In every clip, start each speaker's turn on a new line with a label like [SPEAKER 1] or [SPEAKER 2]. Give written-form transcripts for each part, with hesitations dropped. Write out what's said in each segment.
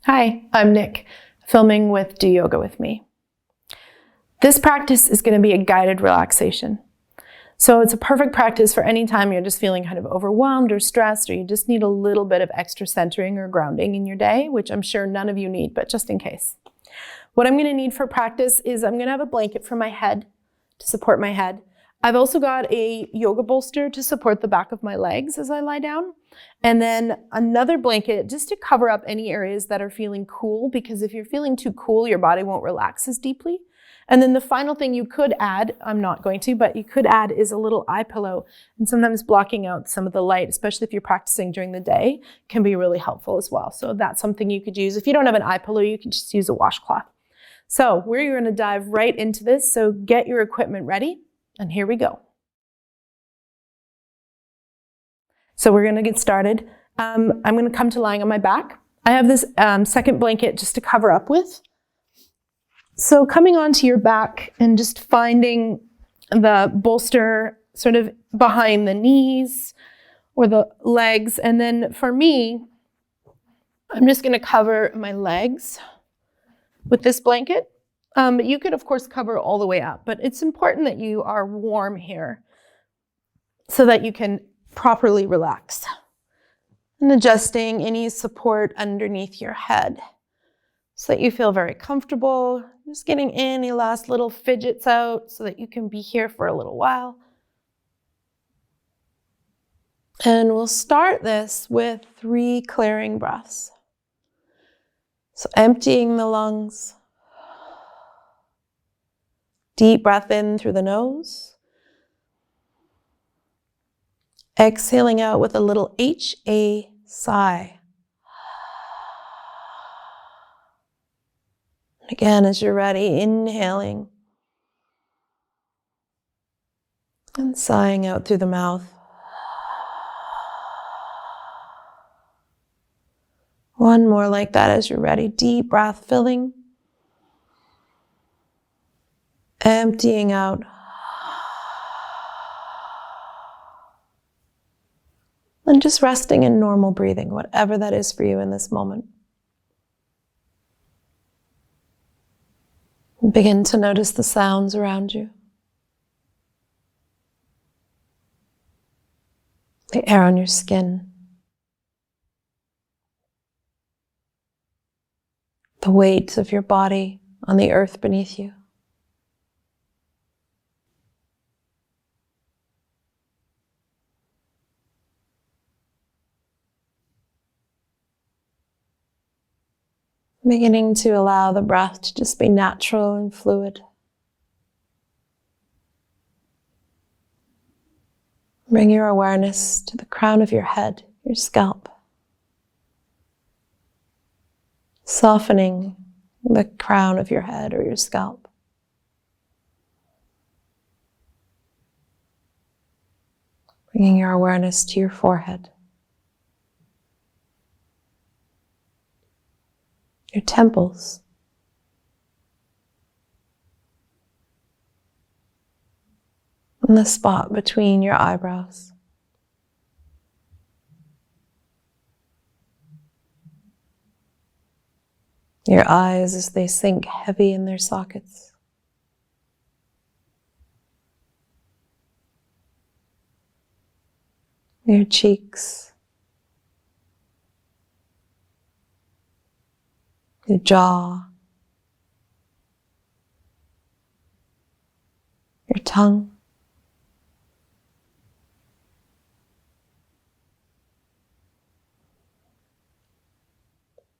[SPEAKER 1] Hi, I'm Nick, filming with Do Yoga With Me. This practice is going to be a guided relaxation. So it's a perfect practice for any time you're just feeling kind of overwhelmed or stressed, or you just need a little bit of extra centering or grounding in your day, which I'm sure none of you need, but just in case. What I'm going to need for practice is I'm going to have a blanket for my head to support my head. I've also got a yoga bolster to support the back of my legs as I lie down. And then another blanket just to cover up any areas that are feeling cool, because if you're feeling too cool, your body won't relax as deeply. And then the final thing you could add, I'm not going to, but you could add is a little eye pillow. And sometimes blocking out some of the light, especially if you're practicing during the day, can be really helpful as well. So that's something you could use. If you don't have an eye pillow, you can just use a washcloth. So we're going to dive right into this. So get your equipment ready. And here we go. So we're going to get started. I'm going to come to lying on my back. I have this second blanket just to cover up with. So coming onto your back and just finding the bolster sort of behind the knees or the legs. And then for me, I'm just going to cover my legs with this blanket. You could, of course, cover all the way up, but it's important that you are warm here so that you can properly relax. And adjusting any support underneath your head so that you feel very comfortable. Just getting any last little fidgets out so that you can be here for a little while. And we'll start this with 3 clearing breaths. So emptying the lungs. Deep breath in through the nose. Exhaling out with a little H-A sigh. And again, as you're ready, inhaling and sighing out through the mouth. One more like that as you're ready. Deep breath filling. Emptying out. And just resting in normal breathing, whatever that is for you in this moment. Begin to notice the sounds around you. The air on your skin. The weight of your body on the earth beneath you. Beginning to allow the breath to just be natural and fluid. Bring your awareness to the crown of your head, your scalp. Softening the crown of your head or your scalp. Bringing your awareness to your forehead. Your temples. And the spot between your eyebrows. Your eyes as they sink heavy in their sockets. Your cheeks. Your jaw. Your tongue.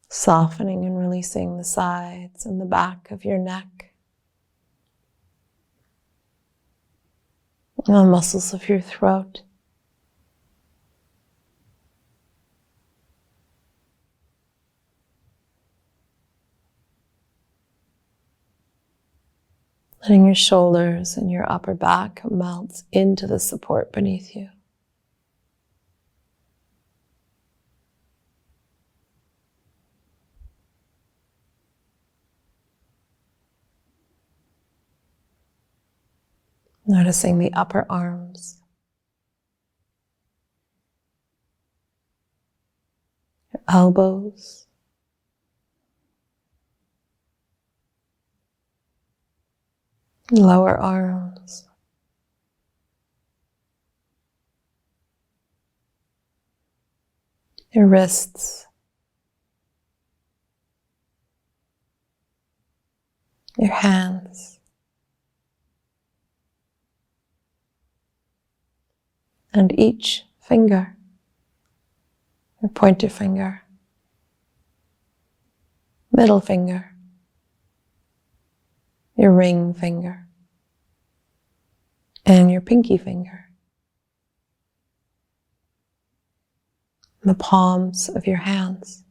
[SPEAKER 1] Softening and releasing the sides and the back of your neck. And the muscles of your throat. Letting your shoulders and your upper back melt into the support beneath you. Noticing the upper arms, your elbows, lower arms, your wrists, your hands, and each finger, your pointer finger, middle finger, your ring finger, and your pinky finger, the palms of your hands.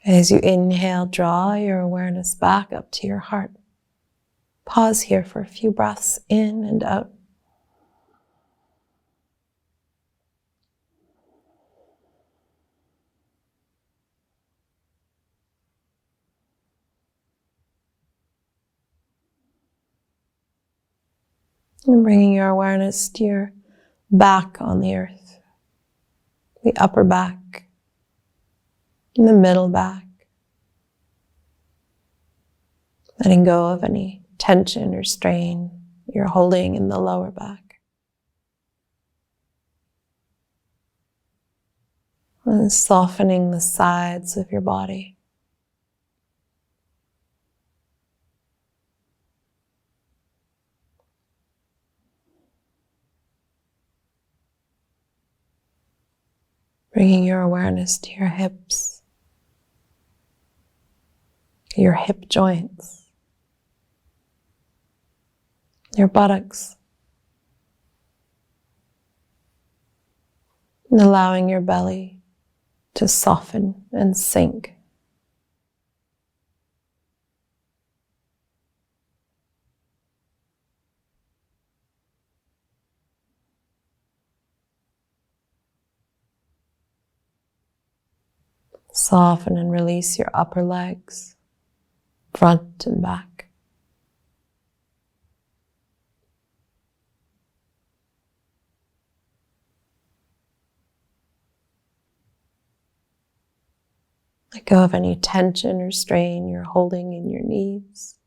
[SPEAKER 1] As you inhale, draw your awareness back up to your heart. Pause here for a few breaths in and out. And bringing your awareness to your back on the earth, the upper back, and the middle back. Letting go of any tension or strain you're holding in the lower back. And softening the sides of your body. Bringing your awareness to your hips, your hip joints, your buttocks, and allowing your belly to soften and sink. Soften and release your upper legs, front and back. Let go of any tension or strain you're holding in your knees.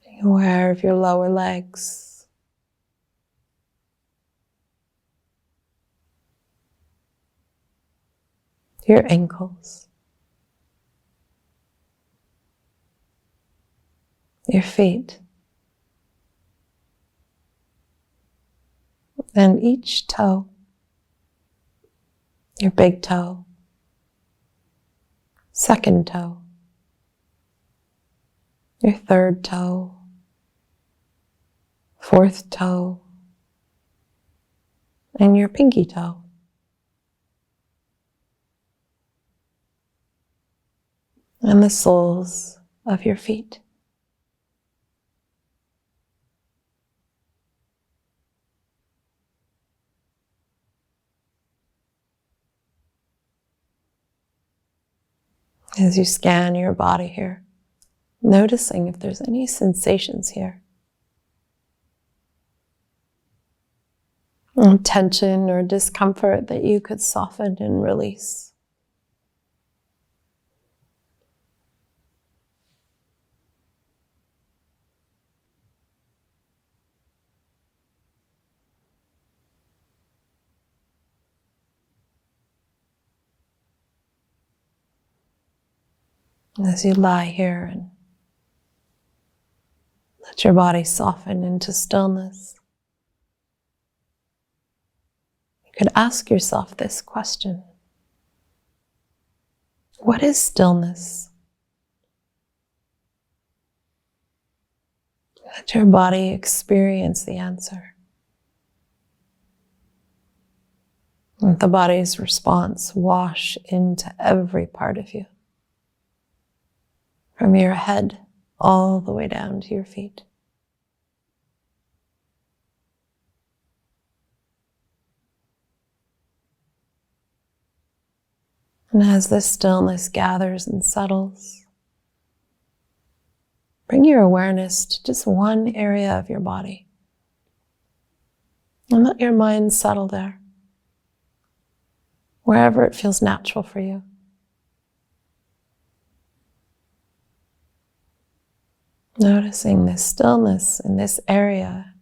[SPEAKER 1] Being aware of your lower legs. Your ankles, your feet, and each toe, your big toe, second toe, your third toe, fourth toe, and your pinky toe. And the soles of your feet. As you scan your body here, noticing if there's any sensations here. Tension or discomfort that you could soften and release. As you lie here and let your body soften into stillness, you could ask yourself this question. What is stillness? Let your body experience the answer. Let the body's response wash into every part of you. From your head all the way down to your feet. And as this stillness gathers and settles, bring your awareness to just one area of your body. And let your mind settle there, wherever it feels natural for you. Noticing this stillness in this area.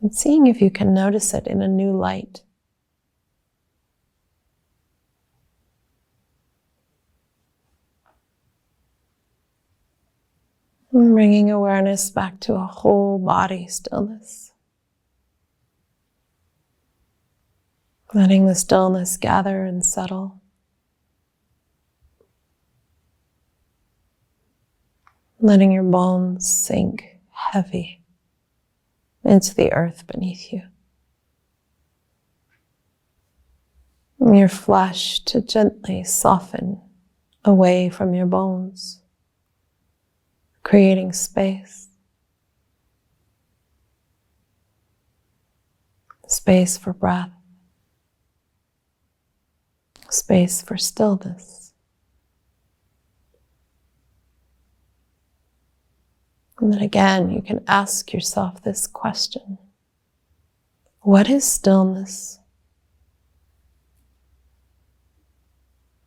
[SPEAKER 1] And seeing if you can notice it in a new light. And bringing awareness back to a whole body stillness. Letting the stillness gather and settle. Letting your bones sink heavy into the earth beneath you. And your flesh to gently soften away from your bones, creating space. Space for breath. Space for stillness. And then again, you can ask yourself this question. What is stillness?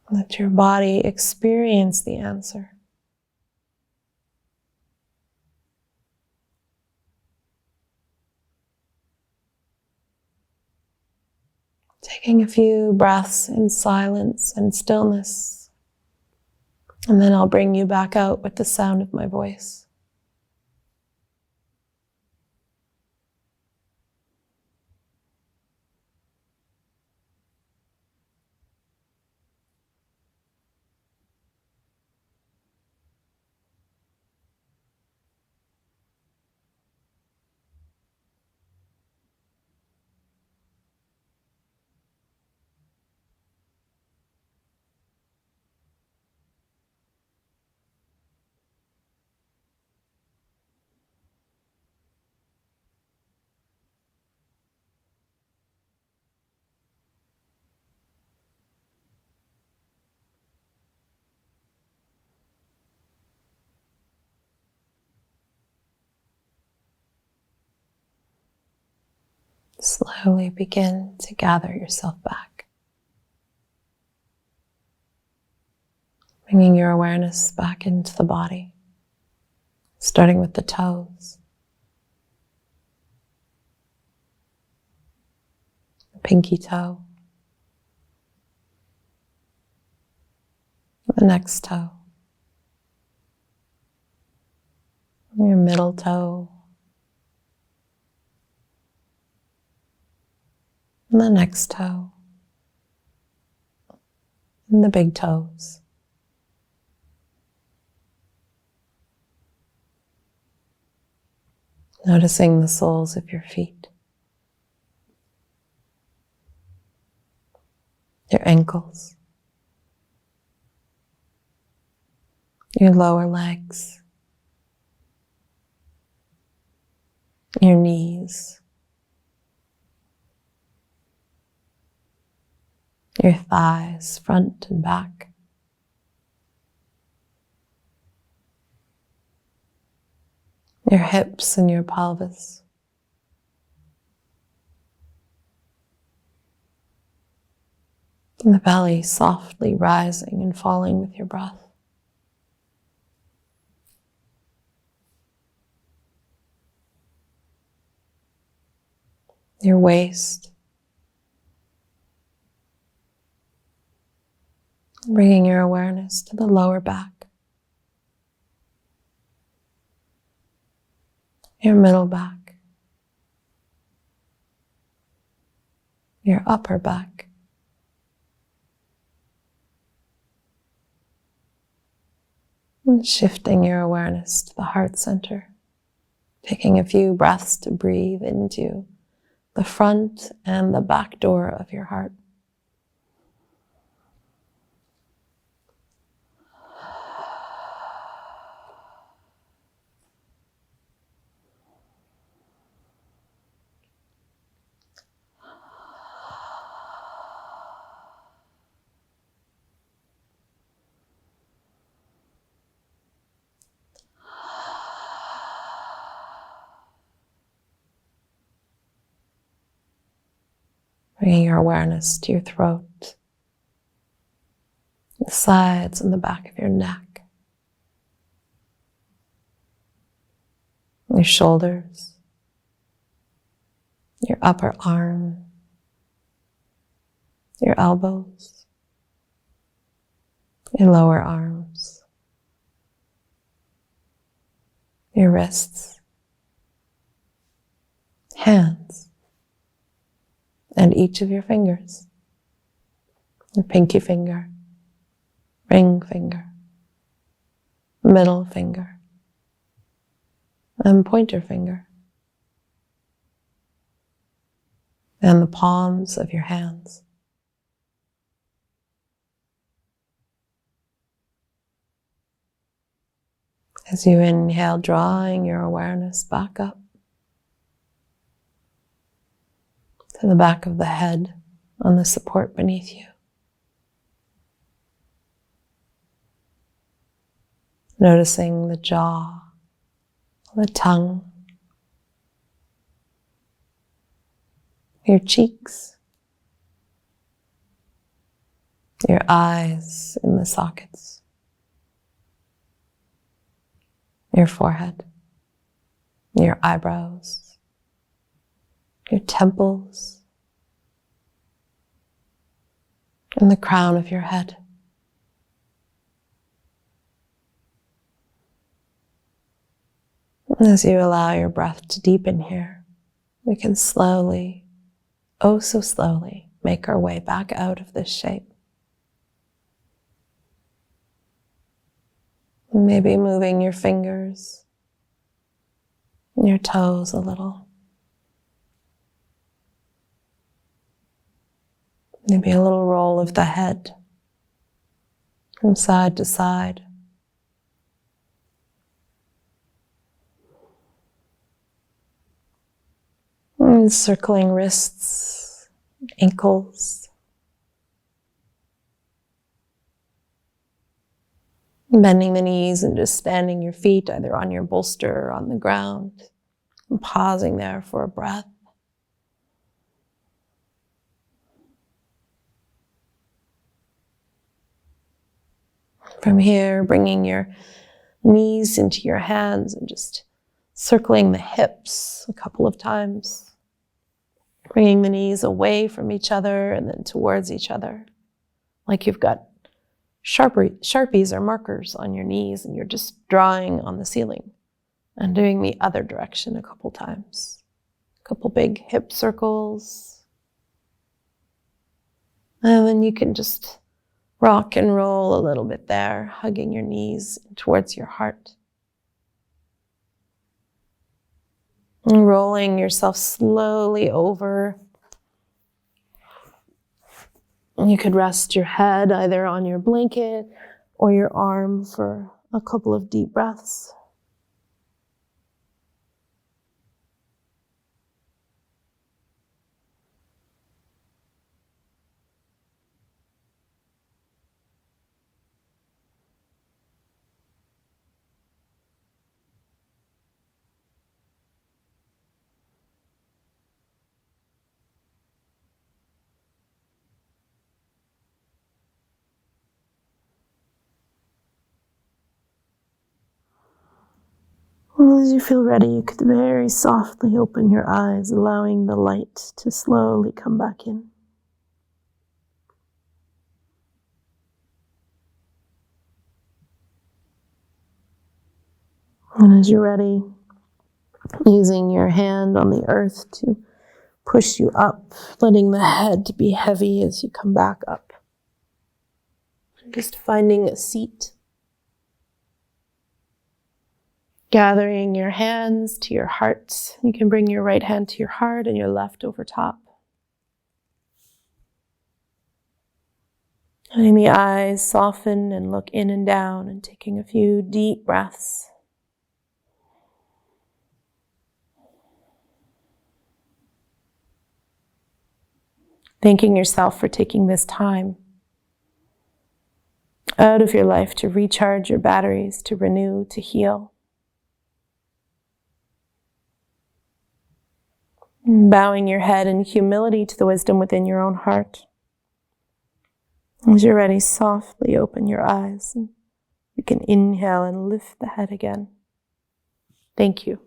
[SPEAKER 1] Let your body experience the answer. Taking a few breaths in silence and stillness, and then I'll bring you back out with the sound of my voice. Slowly begin to gather yourself back. Bringing your awareness back into the body, starting with the toes, the pinky toe, the next toe, your middle toe, and the next toe, and the big toes. Noticing the soles of your feet, your ankles, your lower legs, your knees, your thighs, front and back, your hips and your pelvis, and the belly softly rising and falling with your breath. Your waist, bringing your awareness to the lower back, your middle back, your upper back, and shifting your awareness to the heart center, taking a few breaths to breathe into the front and the back door of your heart. Bringing your awareness to your throat, the sides and the back of your neck, your shoulders, your upper arm, your elbows, your lower arms, your wrists, hands, and each of your fingers, your pinky finger, ring finger, middle finger, and pointer finger, and the palms of your hands. As you inhale, drawing your awareness back up to the back of the head on the support beneath you. Noticing the jaw, the tongue, your cheeks, your eyes in the sockets, your forehead, your eyebrows, your temples, and the crown of your head. And as you allow your breath to deepen here, we can slowly, oh so slowly, make our way back out of this shape. Maybe moving your fingers and your toes a little. Maybe a little roll of the head from side to side. And circling wrists, ankles. Bending the knees and just standing your feet either on your bolster or on the ground. And pausing there for a breath. From here, bringing your knees into your hands and just circling the hips a couple of times. Bringing the knees away from each other and then towards each other. Like you've got Sharpies or markers on your knees and you're just drawing on the ceiling. And doing the other direction a couple times. A couple big hip circles. And then you can just rock and roll a little bit there, hugging your knees towards your heart. And rolling yourself slowly over. And you could rest your head either on your blanket or your arm for a couple of deep breaths. As you feel ready, you could very softly open your eyes, allowing the light to slowly come back in. And as you're ready, using your hand on the earth to push you up, letting the head be heavy as you come back up. Just finding a seat. Gathering your hands to your heart. You can bring your right hand to your heart and your left over top. Letting the eyes soften and look in and down and taking a few deep breaths. Thanking yourself for taking this time out of your life to recharge your batteries, to renew, to heal. Bowing your head in humility to the wisdom within your own heart. As you're ready, softly open your eyes. And you can inhale and lift the head again. Thank you.